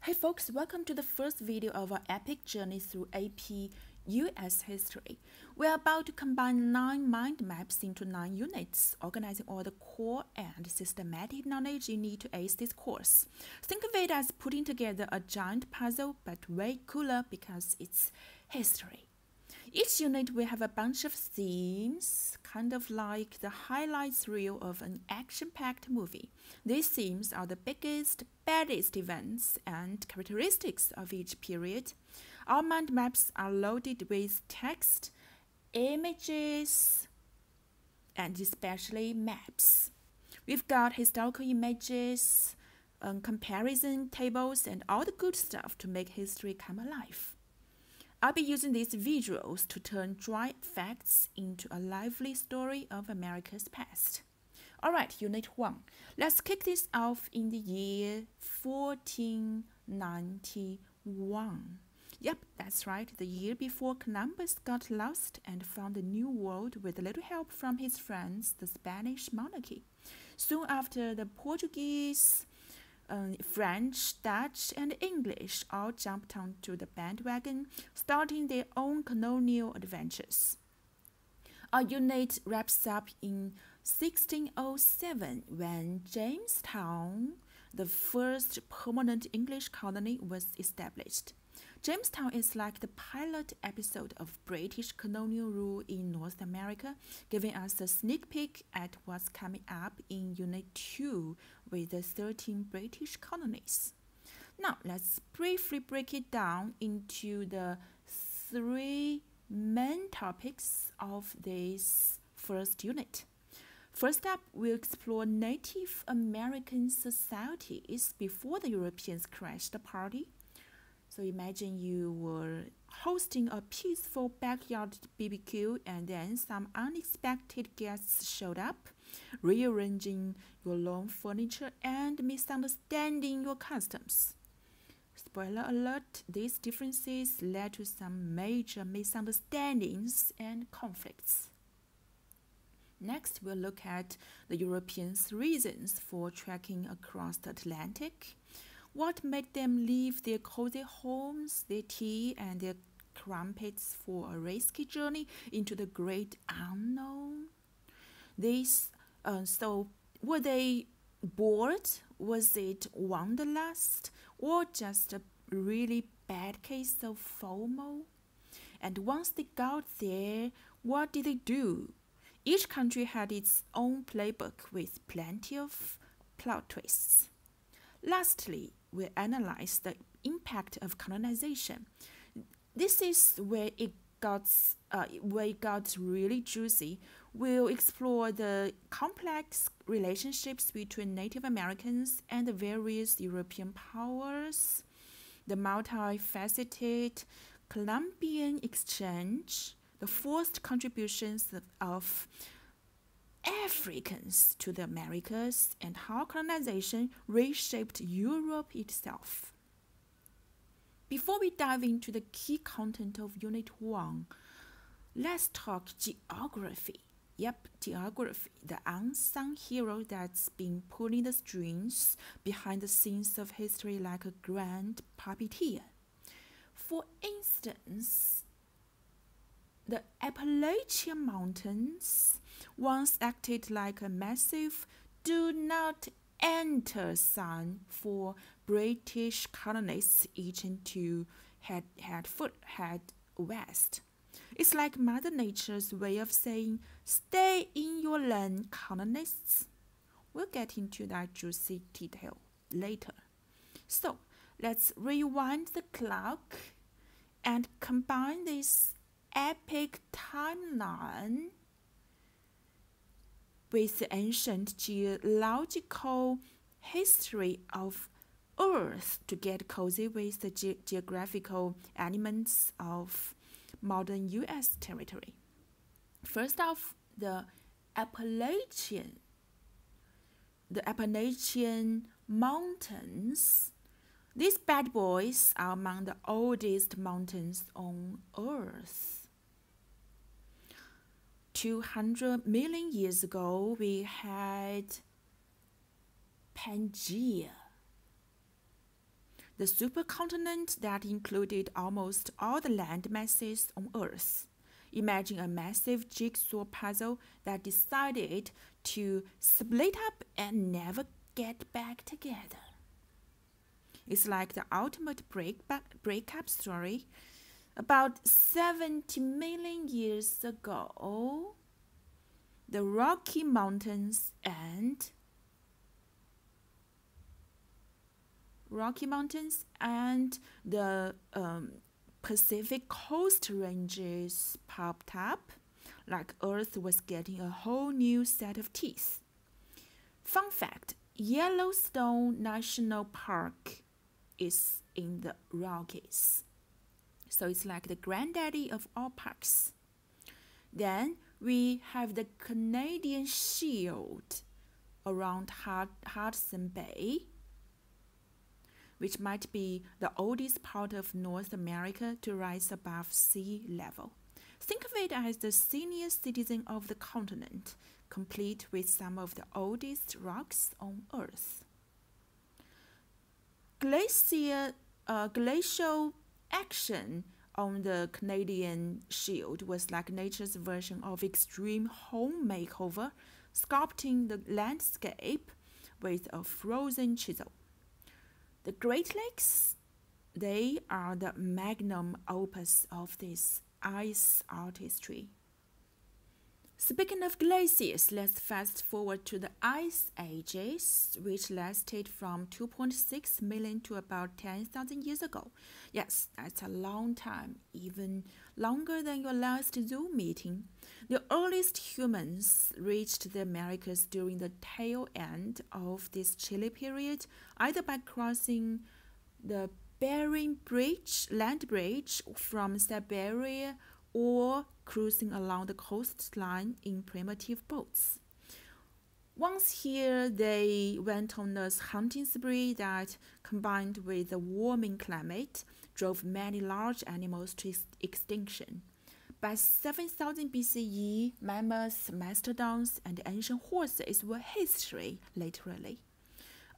Hey folks, welcome to the first video of our epic journey through AP US history. We are about to combine 9 mind maps into 9 units, organizing all the core and systematic knowledge you need to ace this course. Think of it as putting together a giant puzzle, but way cooler because it's history. Each unit will have a bunch of themes, kind of like the highlights reel of an action-packed movie. These themes are the biggest, baddest events and characteristics of each period. Our mind maps are loaded with text, images, and especially maps. We've got historical images, comparison tables, and all the good stuff to make history come alive. I'll be using these visuals to turn dry facts into a lively story of America's past. Alright, Unit 1. Let's kick this off in the year 1491. Yep, that's right, the year before Columbus got lost and found the New World with a little help from his friends, the Spanish monarchy. Soon after, the Portuguese, French, Dutch, and English all jumped onto the bandwagon, starting their own colonial adventures. Our unit wraps up in 1607 when Jamestown, the first permanent English colony, was established. Jamestown is like the pilot episode of British colonial rule in North America, giving us a sneak peek at what's coming up in Unit 2 with the 13 British colonies. Now, let's briefly break it down into the 3 main topics of this first unit. First up, we'll explore Native American societies before the Europeans crashed the party. So imagine you were hosting a peaceful backyard BBQ and then some unexpected guests showed up, rearranging your lawn furniture and misunderstanding your customs. Spoiler alert, these differences led to some major misunderstandings and conflicts. Next, we'll look at the Europeans' reasons for trekking across the Atlantic. What made them leave their cozy homes, their tea, and their crumpets for a risky journey into the great unknown? So were they bored? Was it wanderlust? Or just a really bad case of FOMO? And once they got there, what did they do? Each country had its own playbook with plenty of plot twists. Lastly, we'll analyze the impact of colonization. This is where it got really juicy. We'll explore the complex relationships between Native Americans and the various European powers, the multifaceted Columbian exchange, the forced contributions of Africans to the Americas, and how colonization reshaped Europe itself. Before we dive into the key content of Unit 1, let's talk geography. Yep, geography, the unsung hero that's been pulling the strings behind the scenes of history like a grand puppeteer. For instance, the Appalachian Mountains once acted like a massive do not enter sign for British colonists itching to head west. It's like Mother Nature's way of saying, stay in your lane, colonists. We'll get into that juicy detail later. So, let's rewind the clock and combine this epic timeline with the ancient geological history of Earth to get cozy with the geographical elements of modern US territory. First off, the Appalachian Mountains. These bad boys are among the oldest mountains on Earth. 200 million years ago, we had Pangaea. the supercontinent that included almost all the land masses on Earth. Imagine a massive jigsaw puzzle that decided to split up and never get back together. It's like the ultimate breakup story. About 70 million years ago, the Rocky Mountains and the Pacific Coast Ranges popped up, like Earth was getting a whole new set of teeth. Fun fact, Yellowstone National Park is in the Rockies. So it's like the granddaddy of all parks. Then we have the Canadian Shield around Hudson Bay, which might be the oldest part of North America to rise above sea level. Think of it as the senior citizen of the continent, complete with some of the oldest rocks on Earth. Glacial action on the Canadian Shield was like nature's version of extreme home makeover, sculpting the landscape with a frozen chisel. The Great Lakes, they are the magnum opus of this ice artistry. Speaking of glaciers, let's fast forward to the Ice Ages, which lasted from 2.6 million to about 10,000 years ago. Yes, that's a long time, even longer than your last Zoom meeting. The earliest humans reached the Americas during the tail end of this chilly period, either by crossing the Bering land bridge from Siberia or cruising along the coastline in primitive boats. Once here, they went on a hunting spree that, combined with the warming climate, drove many large animals to extinction. By 7000 BCE, mammoths, mastodons, and ancient horses were history, literally.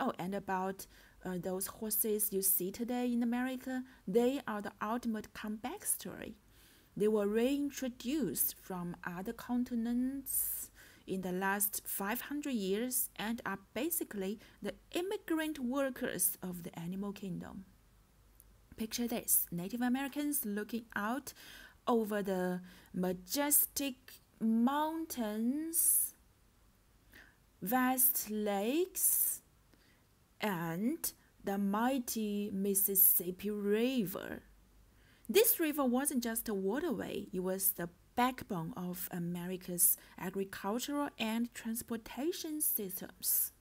Oh, and about those horses you see today in America, they are the ultimate comeback story. They were reintroduced from other continents in the last 500 years and are basically the immigrant workers of the animal kingdom. Picture this, Native Americans looking out over the majestic mountains, vast lakes, and the mighty Mississippi River. This river wasn't just a waterway, it was the backbone of America's agricultural and transportation systems.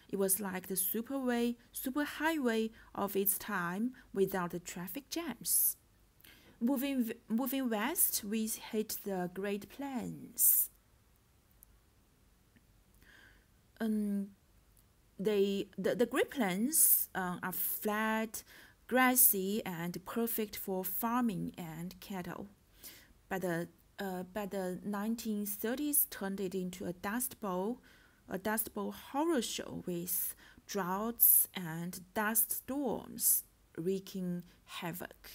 It was like the superhighway of its time without the traffic jams. Moving west, we hit the Great Plains. The Great Plains are flat, grassy, and perfect for farming and cattle. By the 1930s, turned it into a dust bowl horror show with droughts and dust storms wreaking havoc.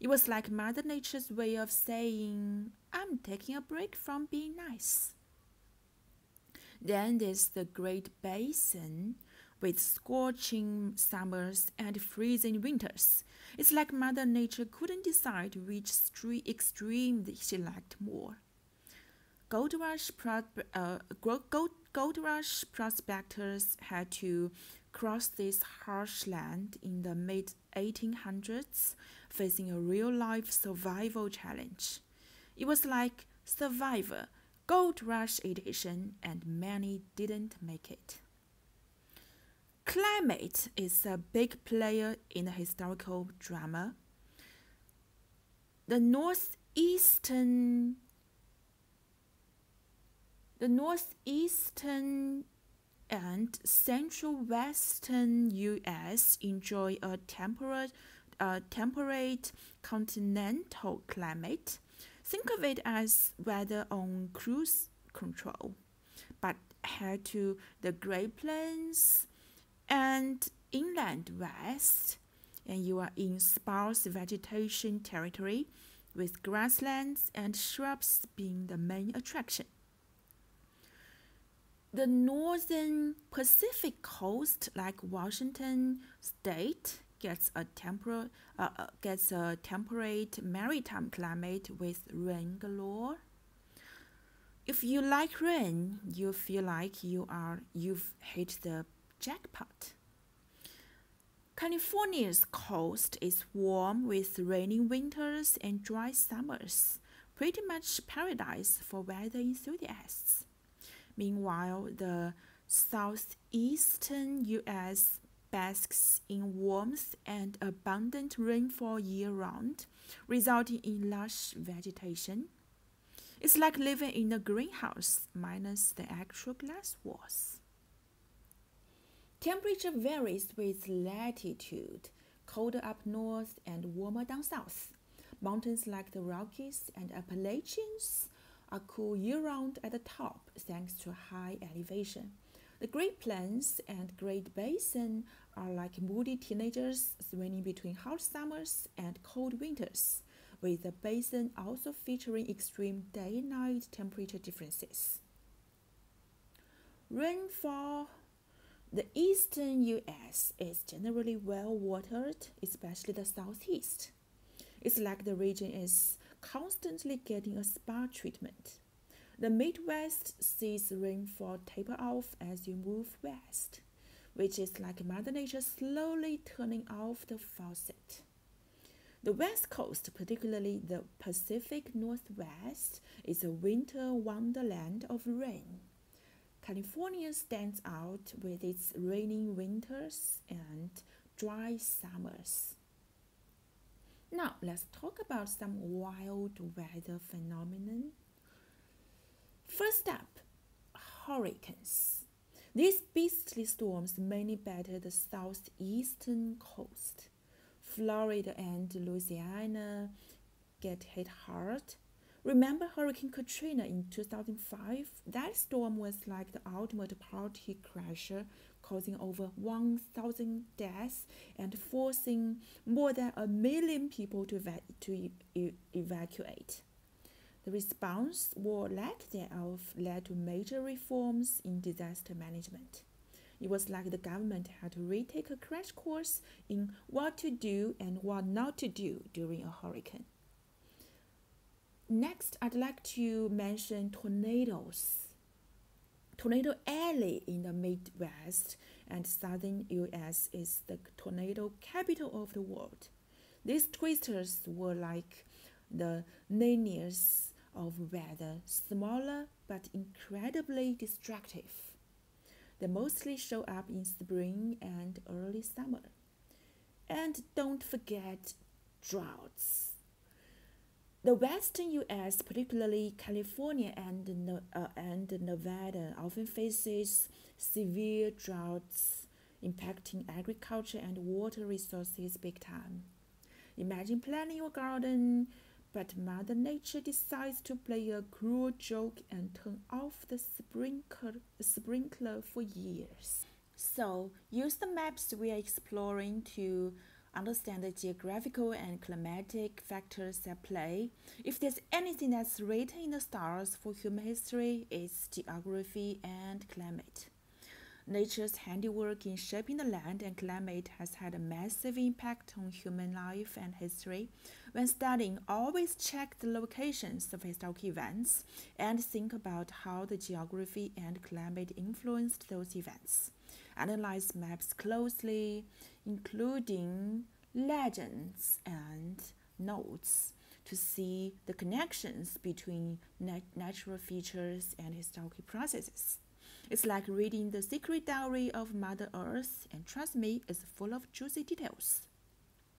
It was like Mother Nature's way of saying, I'm taking a break from being nice. Then there's the Great Basin, with scorching summers and freezing winters. It's like Mother Nature couldn't decide which extreme she liked more. Gold rush prospectors had to cross this harsh land in the mid-1800s, facing a real-life survival challenge. It was like Survivor, Gold Rush edition, and many didn't make it. Climate is a big player in the historical drama. The northeastern and central western U.S. enjoy a temperate continental climate. Think of it as weather on cruise control. But head to the Great Plains, and inland west, and you are in sparse vegetation territory, with grasslands and shrubs being the main attraction. The northern Pacific coast, like Washington State, gets a temperate maritime climate with rain galore. If you like rain, you feel like you've hit the jackpot. California's coast is warm with rainy winters and dry summers, pretty much paradise for weather enthusiasts. Meanwhile, the southeastern U.S. basks in warmth and abundant rainfall year-round, resulting in lush vegetation. It's like living in a greenhouse, minus the actual glass walls. Temperature varies with latitude, colder up north and warmer down south. Mountains like the Rockies and Appalachians are cool year-round at the top thanks to high elevation. The Great Plains and Great Basin are like moody teenagers swinging between hot summers and cold winters, with the basin also featuring extreme day-night temperature differences. Rainfall. The eastern U.S. is generally well watered, especially the southeast. It's like the region is constantly getting a spa treatment. The Midwest sees rainfall taper off as you move west, which is like Mother Nature slowly turning off the faucet. The West Coast, particularly the Pacific Northwest, is a winter wonderland of rain. California stands out with its rainy winters and dry summers. Now, let's talk about some wild weather phenomenon. First up, hurricanes. These beastly storms mainly batter the southeastern coast. Florida and Louisiana get hit hard. Remember Hurricane Katrina in 2005? That storm was like the ultimate party crasher, causing over 1,000 deaths and forcing more than 1 million people to evacuate. The response, or lack thereof, led to major reforms in disaster management. It was like the government had to retake a crash course in what to do and what not to do during a hurricane. Next, I'd like to mention tornadoes. Tornado Alley in the Midwest and southern U.S. is the tornado capital of the world. These twisters were like the Narnias of weather, smaller but incredibly destructive. They mostly show up in spring and early summer. And don't forget droughts. The western U.S., particularly California and Nevada, often faces severe droughts impacting agriculture and water resources big time. Imagine planting your garden, but Mother Nature decides to play a cruel joke and turn off the sprinkler for years. So, use the maps we are exploring to understand the geographical and climatic factors at play. If there's anything that's written in the stars for human history, it's geography and climate. Nature's handiwork in shaping the land and climate has had a massive impact on human life and history. When studying, always check the locations of historical events and think about how the geography and climate influenced those events. Analyze maps closely, including legends and notes, to see the connections between natural features and historical processes. It's like reading the secret diary of Mother Earth, and trust me, it's full of juicy details.